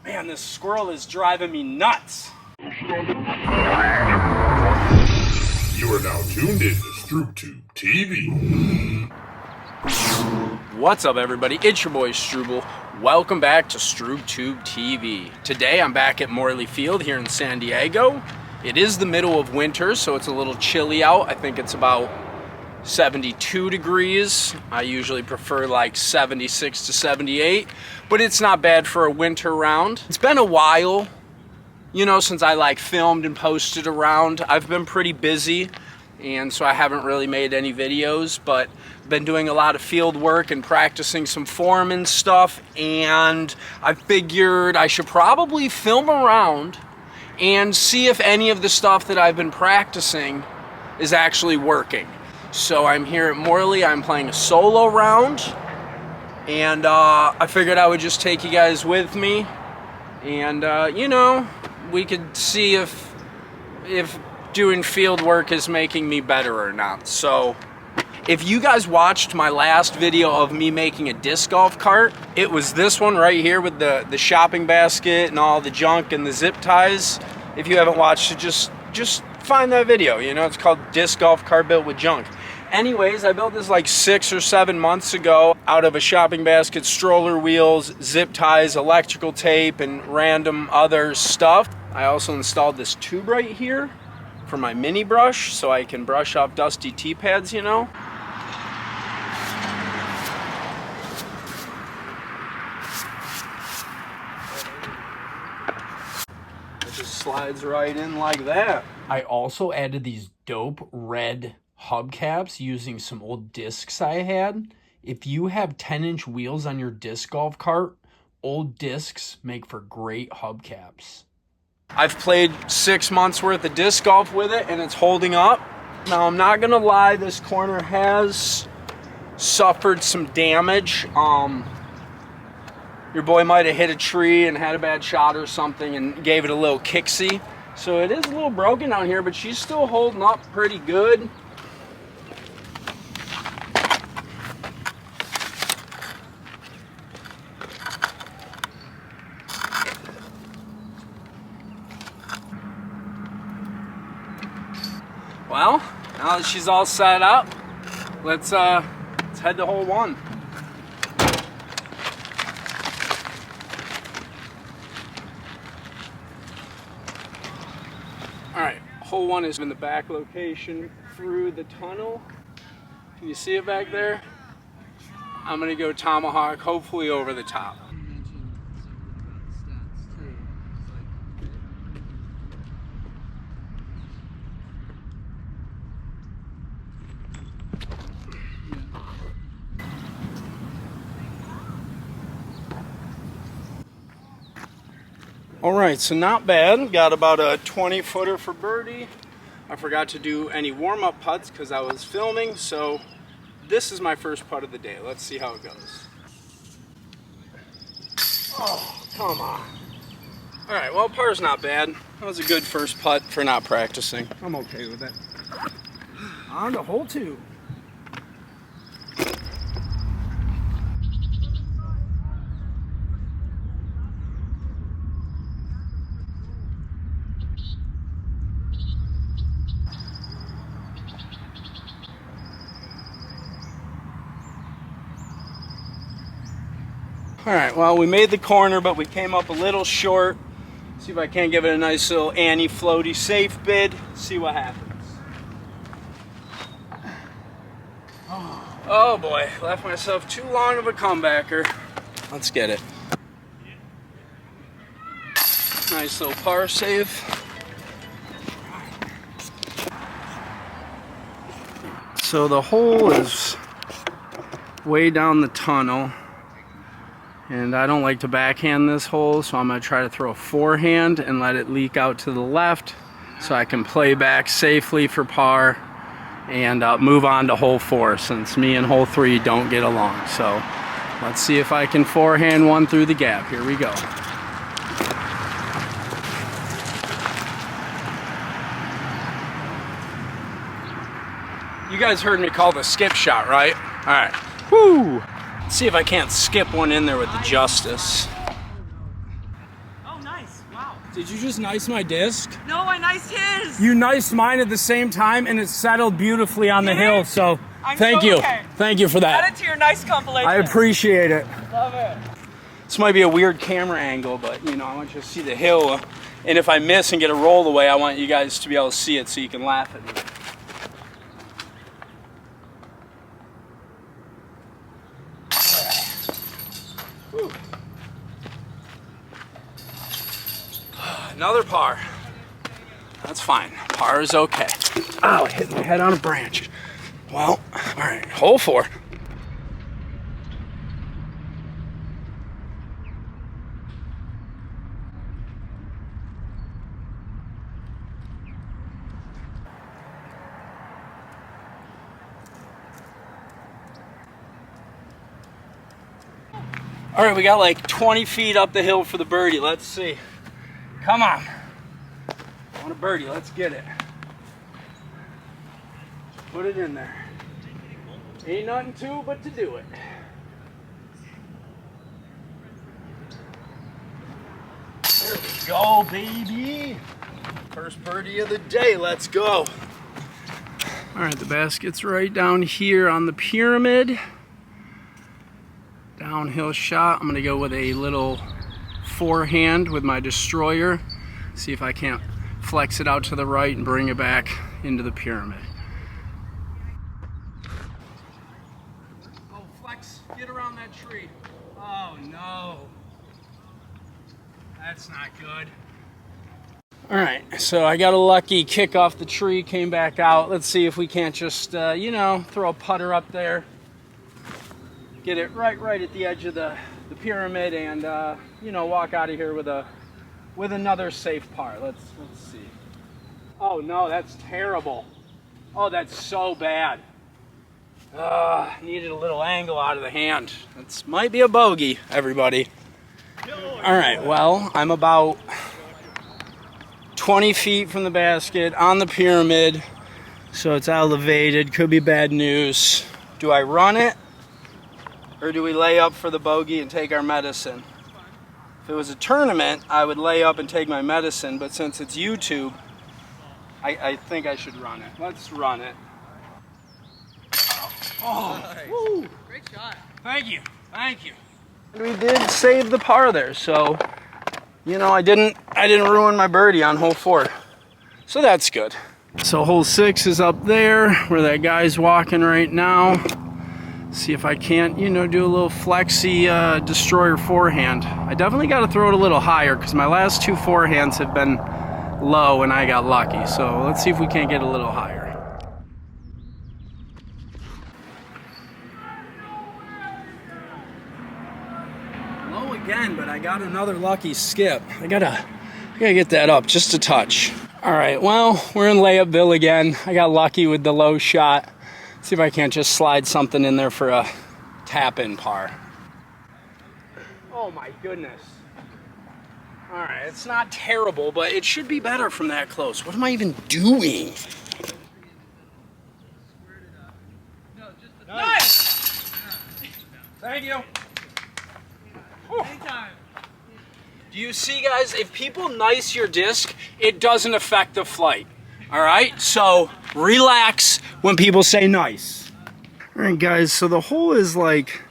Man, this squirrel is driving me nuts. You are now tuned in to StroopTube TV. What's up, everybody? It's your boy Struble. Welcome back to StroopTube TV. Today I'm back at Morley Field here in San Diego. It is the middle of winter, so it's a little chilly out. I think it's about 72 degrees. I usually prefer like 76 to 78, but it's not bad for a winter round. It's been a while, you know, since I filmed and posted around. I've been pretty busy, and so I haven't really made any videos, but been doing a lot of field work and practicing some form and stuff, and I figured I should probably film around and see if any of the stuff that I've been practicing is actually working. So I'm here at Morley. I'm playing a solo round, and I figured I would just take you guys with me, and you know, we could see if doing field work is making me better or not. So if you guys watched my last video of me making a disc golf cart, it was this one right here with the shopping basket and all the junk and the zip ties. If you haven't watched it, just find that video. You know, it's called Disc Golf Cart Built with Junk. Anyways, I built this like 6 or 7 months ago out of a shopping basket, stroller wheels, zip ties, electrical tape, and random other stuff. I also installed this tube right here for my mini brush so I can brush off dusty T-pads, you know. It just slides right in like that. I also added these dope red hubcaps using some old discs I had. If you have 10-inch wheels on your disc golf cart, old discs make for great hubcaps. I've played 6 months worth of disc golf with it, and it's holding up. Now, I'm not gonna lie, this corner has suffered some damage. Your boy might have hit a tree and had a bad shot or something and gave it a little kicksy. So it is a little broken down here, but she's still holding up pretty good. Well, now that she's all set up, let's head to hole one. All right, hole one is in the back location through the tunnel. Can you see it back there? I'm gonna go tomahawk, hopefully over the top. All right, so not bad. Got about a 20-footer for birdie. I forgot to do any warm-up putts because I was filming, so this is my first putt of the day. Let's see how it goes. Oh, come on. All right, well, par's not bad. That was a good first putt for not practicing. I'm okay with it. On to hole two. All right, well, we made the corner, but we came up a little short. See if I can't give it a nice little Annie floaty safe bid. See what happens. Oh boy, left myself too long of a comebacker. Let's get it. Nice little par save. So the hole is way down the tunnel. And I don't like to backhand this hole, so I'm going to try to throw a forehand and let it leak out to the left so I can play back safely for par and move on to hole four, since me and hole three don't get along. So let's see if I can forehand one through the gap. Here we go. You guys heard me call the skip shot, right? All right. Woo! Let's see if I can't skip one in there with the justice. nice. Wow. Did you just nice my disc? No, I niced his. You niced mine at the same time, and it settled beautifully on the hill, so thank so you. okay. Thank you for that. Add it to your nice compilation. I appreciate it. Love it. This might be a weird camera angle, but you know, I want you to see the hill. And if I miss and get a roll away, I want you guys to be able to see it so you can laugh at me. Whew. Another par. That's fine. Par is okay. Ow, I hit my head on a branch. Well, all right, hole 4. All right, we got like 20 feet up the hill for the birdie. Let's see. Come on. I want a birdie. Let's get it. Put it in there. Ain't nothing to but to do it. There we go, baby. First birdie of the day. Let's go. All right, the basket's right down here on the pyramid. Downhill shot. I'm gonna go with a little forehand with my destroyer. See if I can't flex it out to the right and bring it back into the pyramid. Oh, flex, get around that tree. Oh no, that's not good. All right, so I got a lucky kick off the tree, came back out. Let's see if we can't just, you know, throw a putter up there. Get it right at the edge of the pyramid, and you know, walk out of here with another safe par. Let's see. Oh no, that's terrible. Oh, that's so bad. Needed a little angle out of the hand. This might be a bogey, everybody. All right, well, I'm about 20 feet from the basket on the pyramid, so it's elevated. Could be bad news. Do I run it? Or do we lay up for the bogey and take our medicine? If it was a tournament, I would lay up and take my medicine, but since it's YouTube, I think I should run it. Let's run it. Oh, nice. Woo. Great shot. Thank you, thank you. We did save the par there, so you know, I didn't ruin my birdie on hole 4. So that's good. So hole 6 is up there where that guy's walking right now. See if I can't, you know, do a little flexy destroyer forehand. I definitely got to throw it a little higher because my last 2 forehands have been low and I got lucky. So let's see if we can't get a little higher. Low again, but I got another lucky skip. I gotta get that up just a touch. All right, well, we're in Layupville again. I got lucky with the low shot. See if I can't just slide something in there for a tap-in par. Oh my goodness. All right, it's not terrible, but it should be better from that close. What am I even doing? Nice! Thank you. Anytime. Do you see, guys, if people nice your disc, it doesn't affect the flight. All right, so relax when people say nice. All right, guys, so the hole is like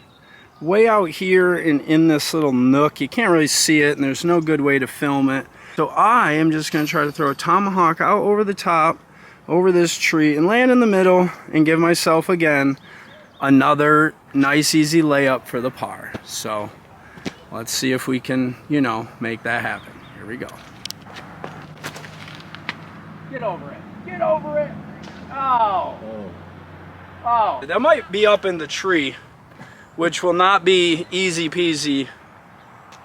way out here and in this little nook. You can't really see it, and there's no good way to film it. So I am just gonna try to throw a tomahawk out over the top, over this tree, and land in the middle and give myself, again, another nice, easy layup for the par. So let's see if we can, you know, make that happen. Here we go. Get over it. Get over it. Oh. Oh. That might be up in the tree, which will not be easy peasy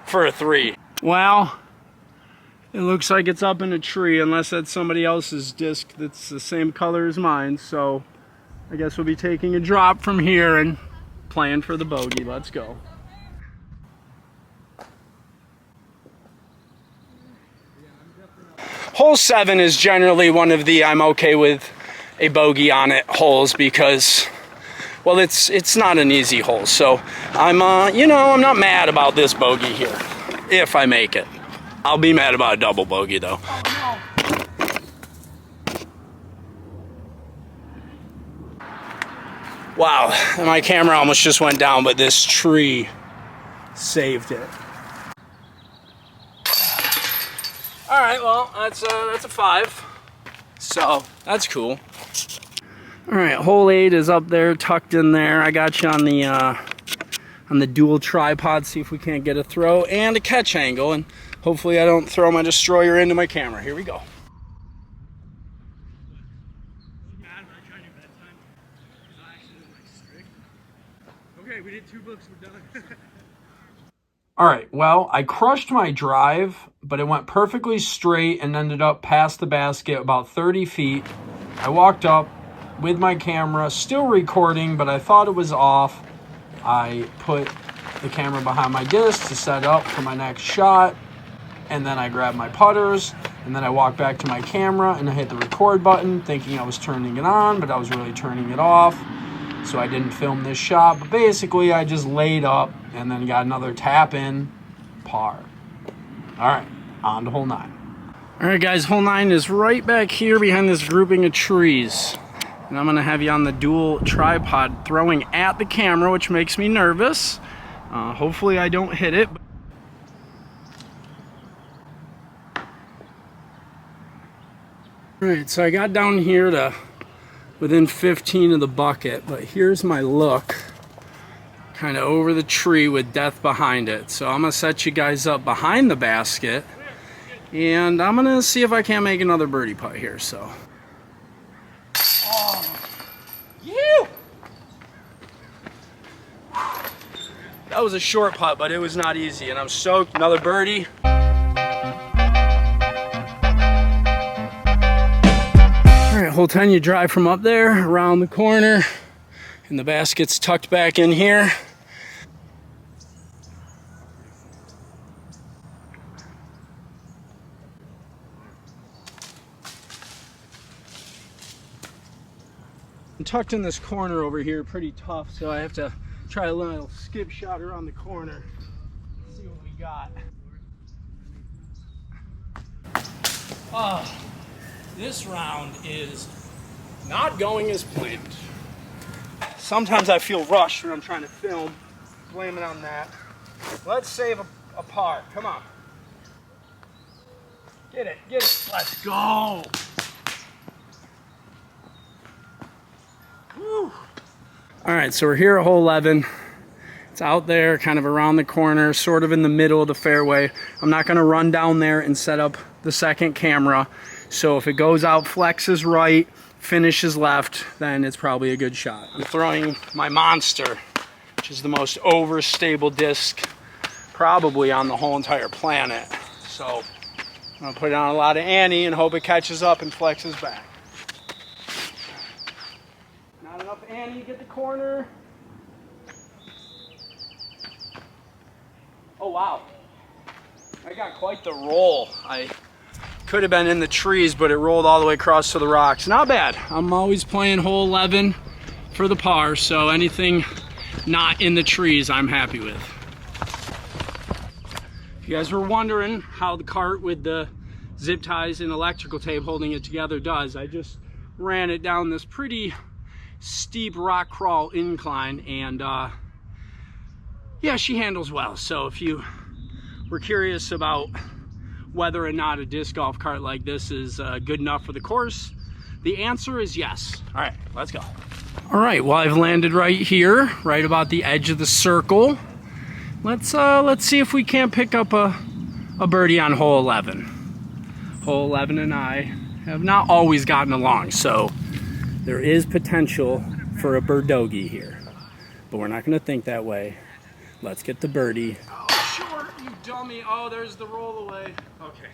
for a 3. Well, it looks like it's up in a tree, unless that's somebody else's disc that's the same color as mine. So I guess we'll be taking a drop from here and playing for the bogey. Let's go. Hole 7 is generally one of the I'm okay with a bogey on it holes because, well, it's not an easy hole. So I'm, you know, I'm not mad about this bogey here if I make it. I'll be mad about a double bogey though. Oh Wow, my camera almost just went down, but this tree saved it. All right, well, that's a 5. So that's cool. All right, hole 8 is up there, tucked in there. I got you on the dual tripod. See if we can't get a throw and a catch angle, and hopefully I don't throw my destroyer into my camera. Here we go. Okay, we did 2 books, we're done. All right, well, I crushed my drive, but it went perfectly straight and ended up past the basket about 30 feet. I walked up with my camera, still recording, but I thought it was off. I put the camera behind my disc to set up for my next shot, and then I grabbed my putters, and then I walked back to my camera and I hit the record button thinking I was turning it on, but I was really turning it off. So I didn't film this shot, but basically I just laid up and then got another tap in, par. All right, on to hole 9. All right, guys, hole 9 is right back here behind this grouping of trees. And I'm gonna have you on the dual tripod throwing at the camera, which makes me nervous. Hopefully I don't hit it. All right, so I got down here to within 15 of the bucket, but here's my look, kind of over the tree with death behind it. So I'm gonna set you guys up behind the basket, and I'm gonna see if I can't make another birdie putt here. So, that was a short putt, but it was not easy, and I'm stoked. Another birdie. All right, hole 10, you drive from up there, around the corner, and the basket's tucked back in here. I'm tucked in this corner over here, pretty tough, so I have to try a little skip shot around the corner. See what we got. Oh, this round is not going as planned. Sometimes I feel rushed when I'm trying to film. Blame it on that. Let's save a par. Come on. Get it, get it. Let's go. Woo. All right, so we're here at hole 11. It's out there, kind of around the corner, sort of in the middle of the fairway. I'm not gonna run down there and set up the second camera. So if it goes out, flexes right, finishes left, then it's probably a good shot. I'm throwing my Monster, which is the most overstable disc probably on the whole entire planet. So I'm gonna put on a lot of Annie and hope it catches up and flexes back. Not enough Annie to get the corner. Oh wow, I got quite the roll. I could have been in the trees, but it rolled all the way across to the rocks. Not bad. I'm always playing hole 11 for the par, so anything not in the trees I'm happy with. If you guys were wondering how the cart with the zip ties and electrical tape holding it together does, I just ran it down this pretty steep rock crawl incline, and yeah, she handles well. So if you were curious about whether or not a disc golf cart like this is good enough for the course, the answer is yes. All right, let's go. All right, well, I've landed right here, right about the edge of the circle. Let's see if we can't pick up a birdie on hole 11. Hole 11 and I have not always gotten along, so there is potential for a birdogey here, but we're not gonna think that way. Let's get the birdie. Oh, short, you dummy. Oh, there's the roll away. Okay.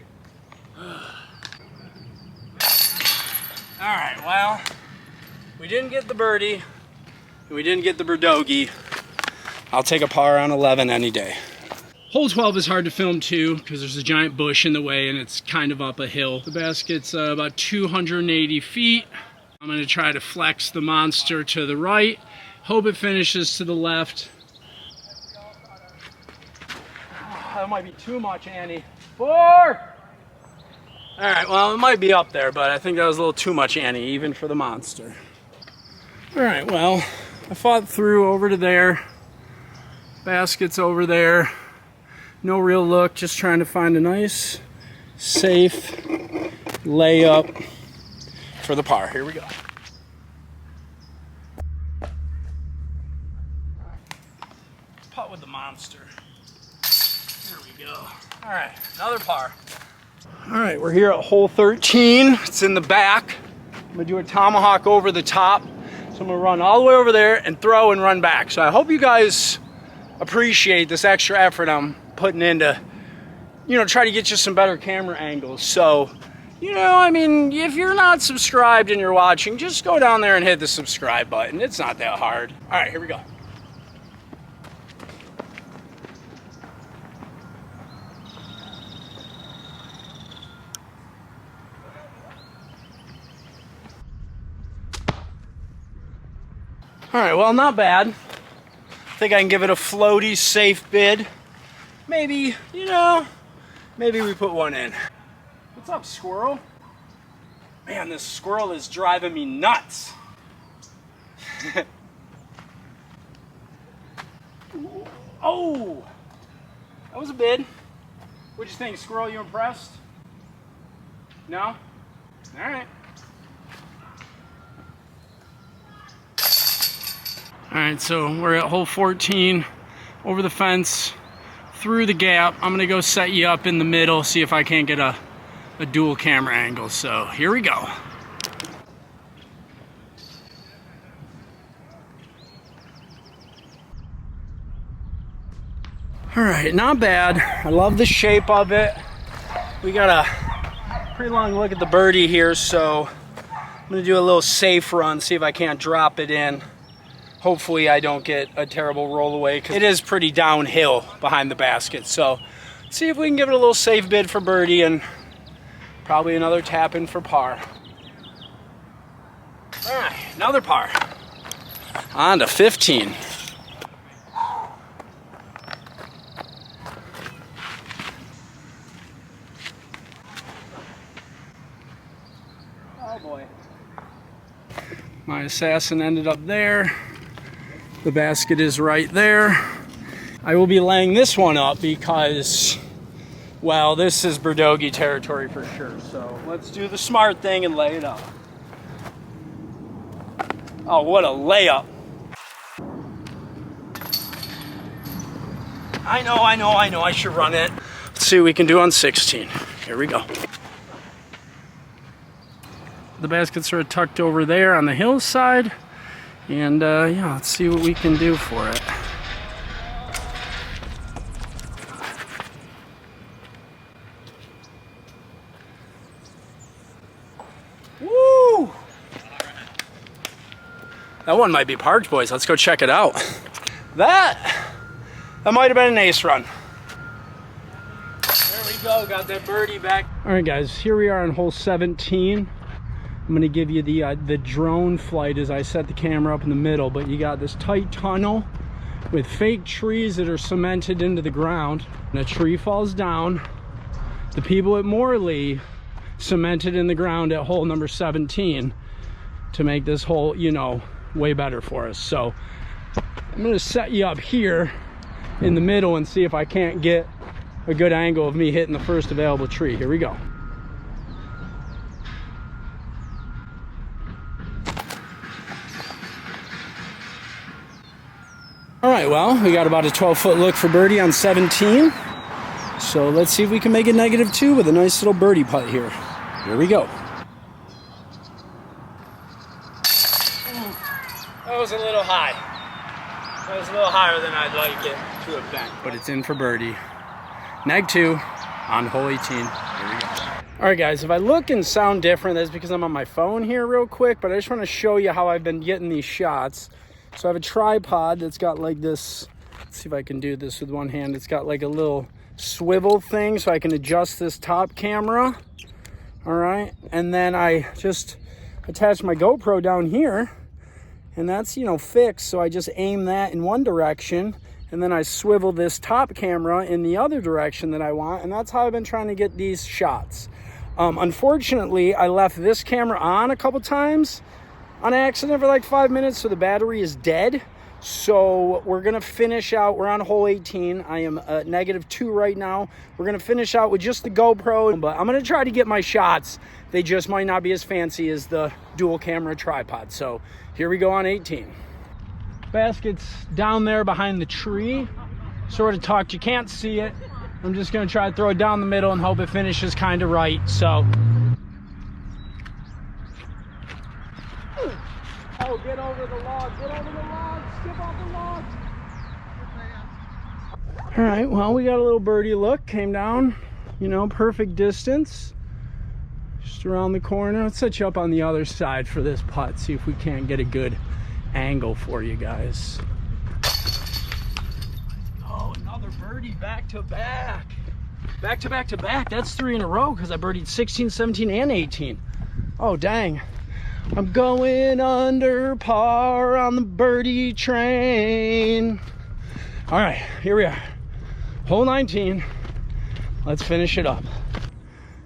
All right, well, we didn't get the birdie, and we didn't get the birdogey. I'll take a par on 11 any day. Hole 12 is hard to film too, because there's a giant bush in the way and it's kind of up a hill. The basket's about 280 feet. I'm gonna try to flex the Monster to the right. Hope it finishes to the left. that might be too much, Annie. 4! All right, well, it might be up there, but I think that was a little too much, Annie, even for the monster. All right, well, I fought through over to there. Basket's over there. No real look, just trying to find a nice, safe layup for the par. Here we go. Putt with the monster. There we go. All right, another par. All right, we're here at hole 13. It's in the back. I'm gonna do a tomahawk over the top. So I'm gonna run all the way over there and throw and run back. So I hope you guys appreciate this extra effort I'm putting into, try to get you some better camera angles. So, I mean, if you're not subscribed and you're watching, just go down there and hit the subscribe button. It's not that hard. All right, here we go. All right, well, not bad. I think I can give it a floaty, safe bid. Maybe, maybe we put one in. What's up, squirrel? Man, this squirrel is driving me nuts. Oh, that was a bid. What'd you think, squirrel? You impressed? No? All right. All right, so we're at hole 14, over the fence, through the gap. I'm gonna go set you up in the middle, see if I can't get a dual camera angle. So here we go. All right, not bad. I love the shape of it. We got a pretty long look at the birdie here, so I'm gonna do a little safe run, see if I can't drop it in. Hopefully I don't get a terrible roll away, because it is pretty downhill behind the basket. So let's see if we can give it a little safe bid for birdie and probably another tap in for par. All right, another par. On to 15. Oh boy. My assassin ended up there. The basket is right there. I will be laying this one up because, well, this is Berdogi territory for sure. So let's do the smart thing and lay it up. Oh, what a layup. I know, I should run it. Let's see what we can do on 16. Here we go. The basket's sort of tucked over there on the hillside. And yeah, let's see what we can do for it. Woo! That one might be parked, boys. Let's go check it out. That might have been an ace run. There we go, got that birdie back. All right, guys, here we are on hole 17. I'm gonna give you the drone flight as I set the camera up in the middle, but you got this tight tunnel with fake trees that are cemented into the ground, and a tree falls down. The people at Morley cemented in the ground at hole number 17 to make this hole, way better for us. So I'm gonna set you up here in the middle and see if I can't get a good angle of me hitting the first available tree. Here we go. All right, well, we got about a 12-foot look for birdie on 17. So let's see if we can make it -2 with a nice little birdie putt here. Here we go. That was a little high. That was a little higher than I'd like it to have been. But it's in for birdie. -2 on hole 18. Here we go. All right, guys, if I look and sound different, that's because I'm on my phone here real quick, but I just want to show you how I've been getting these shots. So I have a tripod that's got like this, let's see if I can do this with one hand. It's got like a little swivel thing so I can adjust this top camera. All right, and then I just attach my GoPro down here, and that's, fixed. So I just aim that in one direction, and then I swivel this top camera in the other direction that I want, and that's how I've been trying to get these shots. Unfortunately, I left this camera on a couple times on accident for like 5 minutes, so the battery is dead. So we're gonna finish out, we're on hole 18. I am -2 right now. We're gonna finish out with just the GoPro, but I'm gonna try to get my shots. They just might not be as fancy as the dual camera tripod. So here we go on 18. Basket's down there behind the tree, sort of tucked, you can't see it. I'm just gonna try to throw it down the middle and hope it finishes kind of right, so. Oh, get over the log, skip off the log. All right, well, we got a little birdie look, came down, you know, perfect distance. Just around the corner. Let's set you up on the other side for this putt, see if we can't get a good angle for you guys. Oh, another birdie back to back. Back to back to back, that's 3 in a row because I birdied 16, 17, and 18. Oh, dang. I'm going under par on the birdie train. All right, here we are. Hole 19. Let's finish it up.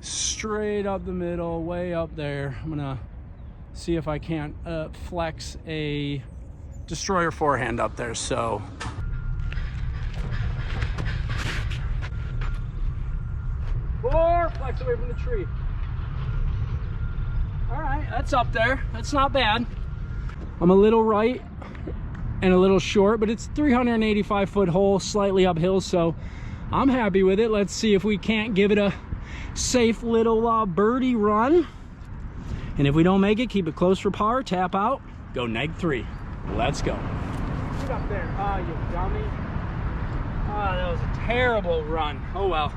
Straight up the middle, way up there. I'm gonna see if I can't flex a destroyer forehand up there, so. Flex away from the tree. All right, that's up there. That's not bad. I'm a little right and a little short, but it's 385-foot hole, slightly uphill, so I'm happy with it. Let's see if we can't give it a safe little birdie run. And if we don't make it, keep it close for par, tap out, go -3. Let's go. Get up there. Ah, you dummy. Ah, that was a terrible run. Oh well.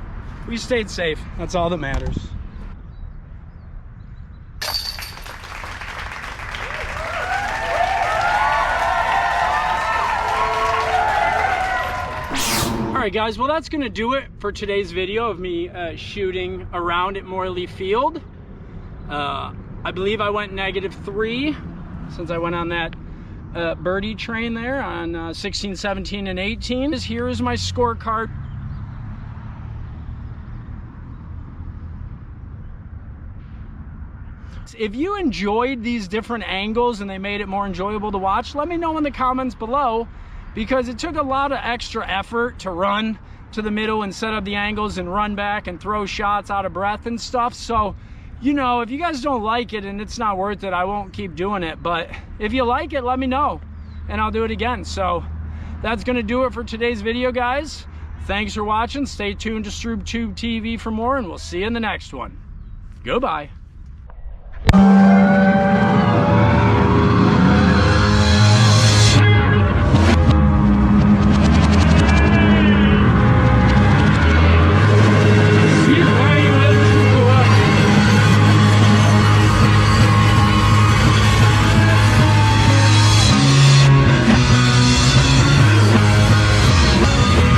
We stayed safe. That's all that matters. All right, guys, well, that's gonna do it for today's video of me shooting around at Morley Field. I believe I went -3 since I went on that birdie train there on 16, 17, and 18. Here is my scorecard. If you enjoyed these different angles and they made it more enjoyable to watch, let me know in the comments below, because it took a lot of extra effort to run to the middle and set up the angles and run back and throw shots out of breath and stuff. So, you know, if you guys don't like it and it's not worth it, I won't keep doing it. But if you like it, let me know and I'll do it again. So that's gonna do it for today's video, guys. Thanks for watching. Stay tuned to StrubTube TV for more, and we'll see you in the next one. Goodbye.